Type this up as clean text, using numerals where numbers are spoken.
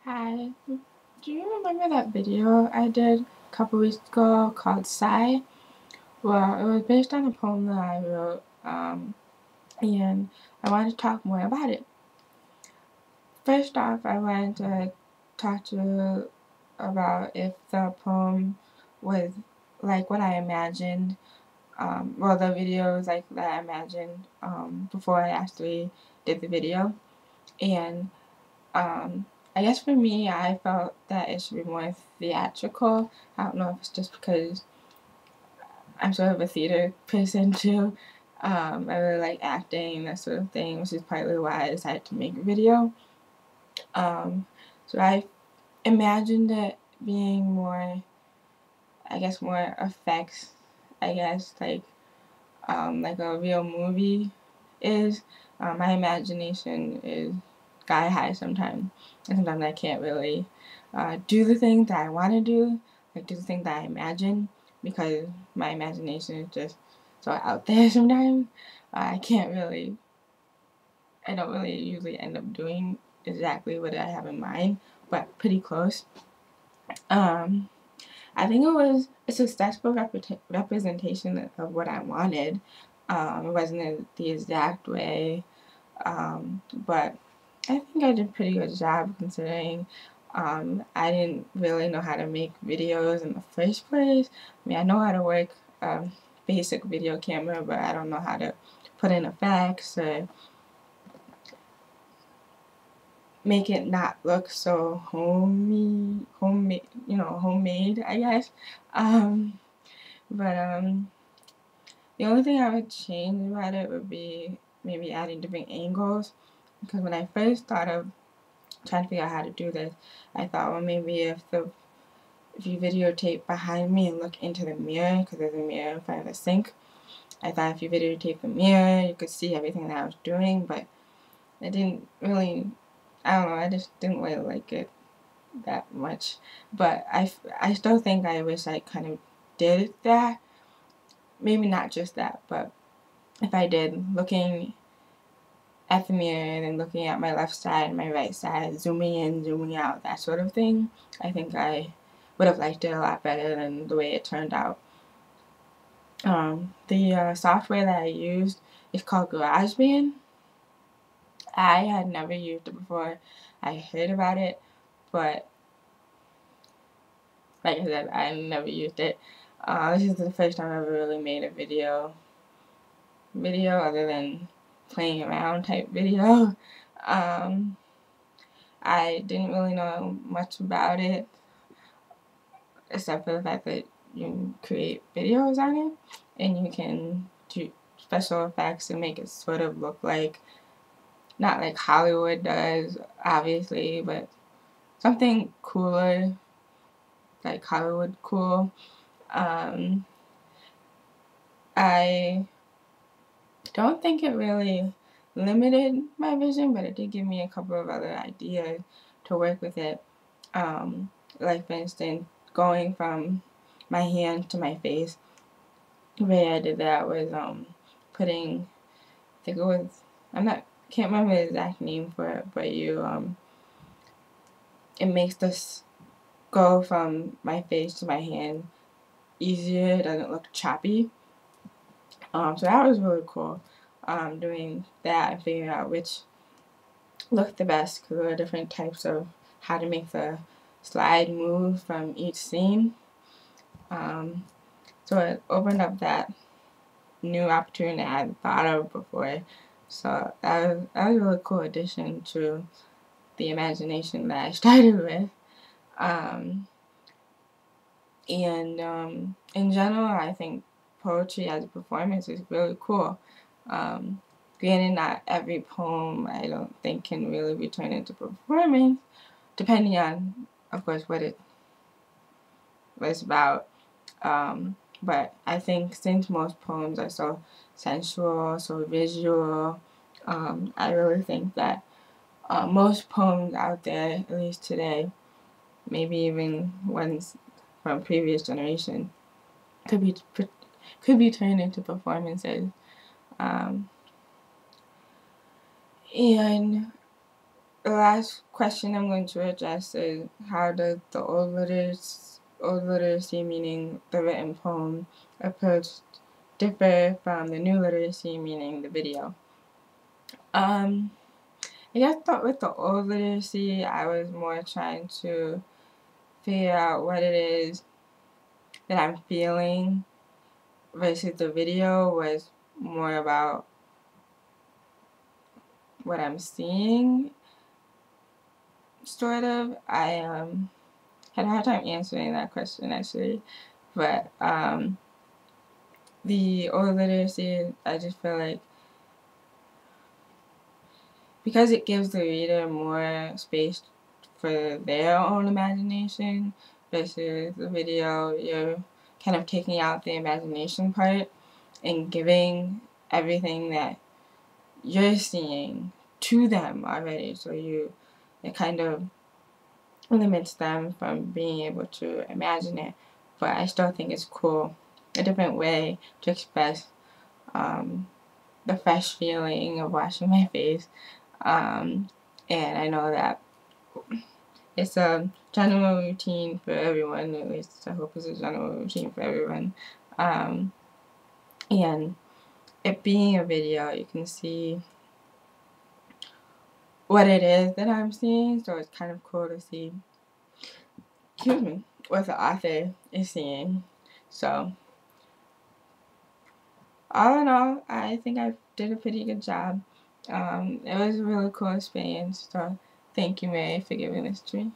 Hi, do you remember that video I did a couple weeks ago called Sigh? Well, it was based on a poem that I wrote, and I wanted to talk more about it. First off, I wanted to talk to you about if the poem was like what I imagined, well, the video was like that I imagined before I actually did the video, and I guess for me, I felt that it should be more theatrical. I don't know if it's just because I'm sort of a theater person too. I really like acting, that sort of thing, which is partly why I decided to make a video. Um, so I imagined it being more, I guess, more effects, I guess, like a real movie is. My imagination is sky high sometimes, and sometimes I can't really do the things that I want to do, like do the things that I imagine, because my imagination is just so out there sometimes. I can't really, I don't really usually end up doing exactly what I have in mind, but pretty close. Um, I think it was a successful representation of what I wanted. It wasn't the exact way, but I think I did a pretty good job considering I didn't really know how to make videos in the first place. I mean, I know how to work a basic video camera, but I don't know how to put in effects or make it not look so homemade, I guess. Um, but the only thing I would change about it would be maybe adding different angles, because when I first thought of trying to figure out how to do this, I thought, well, maybe if you videotape behind me and look into the mirror, because there's a mirror in front of the sink, I thought if you videotape the mirror, you could see everything that I was doing, but it didn't really, I don't know, I just didn't really like it that much. But I still think I wish I kind of did that. Maybe not just that, but if I did, looking at the mirror and then looking at my left side and my right side, zooming in, zooming out, that sort of thing, I think I would have liked it a lot better than the way it turned out. The software that I used is called GarageBand. I had never used it before. I heard about it, but like I said, I never used it. This is the first time I've ever really made a video other than playing around type video. Um, I didn't really know much about it, except for the fact that you can create videos on it, and you can do special effects and make it sort of look like, not like Hollywood does, obviously, but something cooler, like Hollywood cool. Um, I don't think it really limited my vision, but it did give me a couple of other ideas to work with it. Like for instance, going from my hand to my face. The way I did that was putting, I think it was, can't remember the exact name for it, but it makes this go from my face to my hand easier. It doesn't look choppy. So that was really cool. Doing that and figuring out which looked the best, because there were different types of how to make the slide move from each scene. So it opened up that new opportunity I hadn't thought of before. So that was a really cool addition to the imagination that I started with. And in general, I think poetry as a performance is really cool. Granted, not every poem I don't think can really be turned into performance, depending on, of course, what it's about. But I think since most poems are so sensual, so visual, I really think that most poems out there, at least today, maybe even ones from previous generation, could be turned into performances. Um, and the last question I'm going to address is, how does the old literacy, meaning the written poem approach, differ from the new literacy, meaning the video? I guess with the old literacy, I was more trying to figure out what it is that I'm feeling, versus the video was more about what I'm seeing, sort of. I had a hard time answering that question, actually, but the old literacy, I just feel like, because it gives the reader more space for their own imagination, versus the video, you're kind of taking out the imagination part and giving everything that you're seeing to them already, so it kind of limits them from being able to imagine it. But I still think it's cool, a different way to express the fresh feeling of washing my face. And I know that it's a general routine for everyone, at least I hope it's a general routine for everyone. And it being a video, you can see what it is that I'm seeing, so it's kind of cool to see, excuse me, what the author is seeing. So all in all, I think I did a pretty good job. It was a really cool experience, so thank you, Mary, for giving this to me.